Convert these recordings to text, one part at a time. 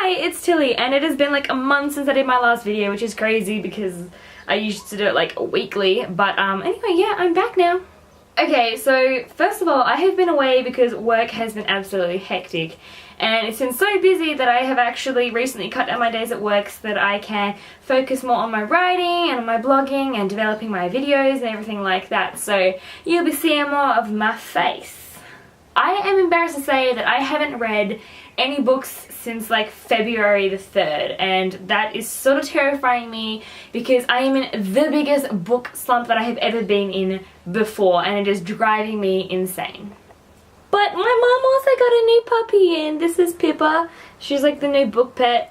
Hi, it's Tilly, and it has been like a month since I did my last video, which is crazy because I used to do it like weekly, but anyway, yeah, I'm back now. Okay, so first of all, I have been away because work has been absolutely hectic, and it's been so busy that I have actually recently cut down my days at work so that I can focus more on my writing and on my blogging and developing my videos and everything like that, so you'll be seeing more of my face. I am embarrassed to say that I haven't read any books since like February the 3rd, and that is sort of terrifying me because I am in the biggest book slump that I have ever been in before, and it is driving me insane. But my mom also got a new puppy, and this is Pippa. She's like the new book pet.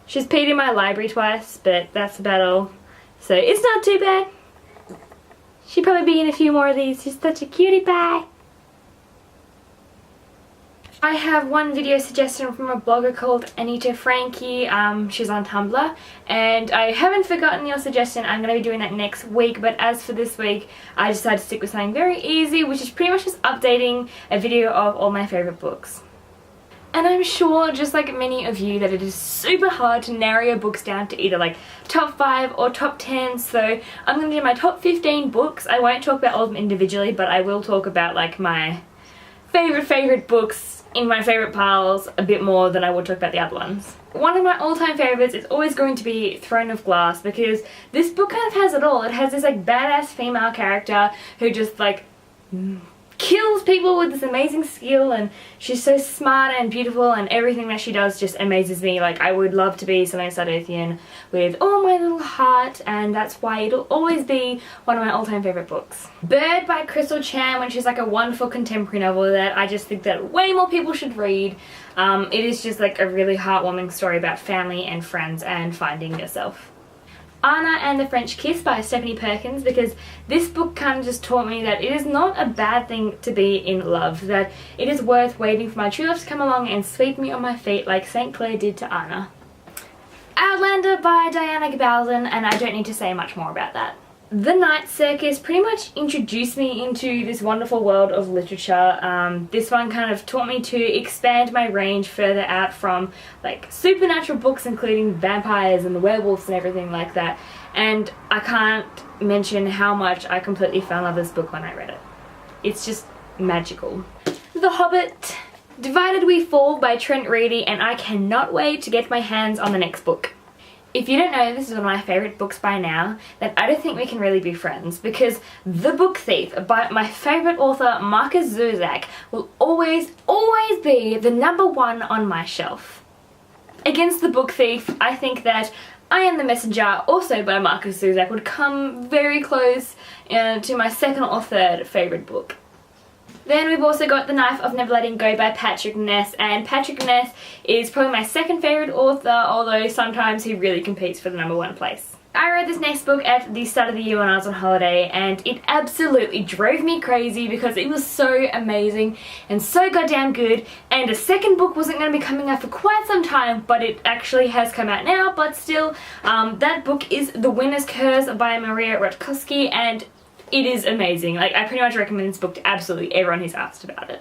She's peed in my library twice, but that's about all. So it's not too bad. She'll probably be in a few more of these. She's such a cutie pie. I have one video suggestion from a blogger called Anita Frankie. She's on Tumblr, and I haven't forgotten your suggestion. I'm going to be doing that next week, but as for this week, I decided to stick with something very easy, which is pretty much just updating a video of all my favourite books. And I'm sure, just like many of you, that it is super hard to narrow your books down to either like top 5 or top 10, so I'm going to do my top 15 books. I won't talk about all of them individually, but I will talk about like my favourite books in my favourite piles a bit more than I would talk about the other ones. One of my all-time favourites is always going to be Throne of Glass, because this book kind of has it all. It has this like badass female character who just like kills people with this amazing skill, and she's so smart and beautiful, and everything that she does just amazes me. Like, I would love to be Selena Sardouthian with all my little heart, and that's why it'll always be one of my all-time favourite books. Bird by Crystal Chan, which is like a wonderful contemporary novel that I just think that way more people should read. It is just like a really heartwarming story about family and friends and finding yourself. Anna and the French Kiss by Stephanie Perkins, because this book kind of just taught me that it is not a bad thing to be in love, that it is worth waiting for my true love to come along and sweep me on my feet like St. Clair did to Anna. Outlander by Diana Gabaldon, and I don't need to say much more about that. The Night Circus pretty much introduced me into this wonderful world of literature. This one kind of taught me to expand my range further out from like supernatural books, including vampires and the werewolves and everything like that. And I can't mention how much I completely fell in love with this book when I read it. It's just magical. The Hobbit, Divided We Fall by Trent Reedy, and I cannot wait to get my hands on the next book. If you don't know this is one of my favourite books by now, then I don't think we can really be friends, because The Book Thief by my favourite author Markus Zusak will always be the #1 on my shelf. Against The Book Thief, I think that I Am the Messenger, also by Markus Zusak, would come very close to my second or third favourite book. Then we've also got The Knife of Never Letting Go by Patrick Ness, and Patrick Ness is probably my second favourite author, although sometimes he really competes for the #1 place. I read this next book at the start of the year when I was on holiday, and it absolutely drove me crazy because it was so amazing and so goddamn good, and a second book wasn't going to be coming out for quite some time, but it actually has come out now. But still, that book is The Winner's Curse by Maria Rutkowski, and it is amazing. Like, I pretty much recommend this book to absolutely everyone who's asked about it.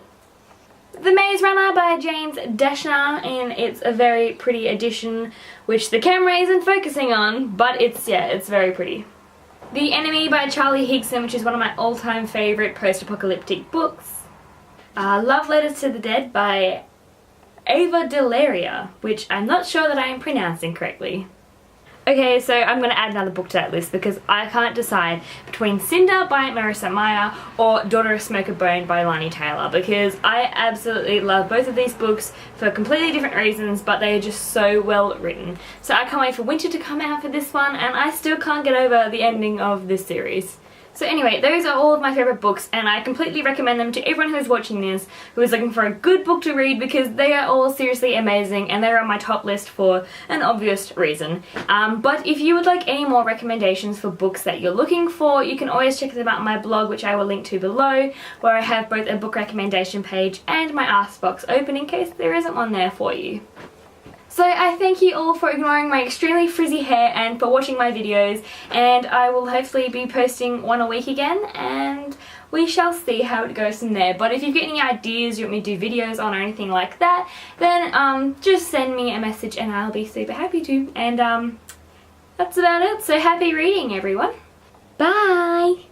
The Maze Runner by James Dashner, and it's a very pretty edition, which the camera isn't focusing on, but it's very pretty. The Enemy by Charlie Higson, which is one of my all-time favourite post-apocalyptic books. Love Letters to the Dead by Ava Delaria, which I'm not sure that I am pronouncing correctly. Okay, so I'm going to add another book to that list because I can't decide between Cinder by Marissa Meyer or Daughter of Smoke and Bone by Lani Taylor, because I absolutely love both of these books for completely different reasons, but they are just so well written. So I can't wait for winter to come out for this one, and I still can't get over the ending of this series. So anyway, those are all of my favourite books, and I completely recommend them to everyone who's watching this who is looking for a good book to read, because they are all seriously amazing and they're on my top list for an obvious reason. But if you would like any more recommendations for books that you're looking for, you can always check them out on my blog, which I will link to below, where I have both a book recommendation page and my ask box open in case there isn't one there for you. So I thank you all for ignoring my extremely frizzy hair and for watching my videos, and I will hopefully be posting one a week again, and we shall see how it goes from there. But if you've got any ideas you want me to do videos on or anything like that, then just send me a message and I'll be super happy to. And that's about it. So happy reading, everyone. Bye!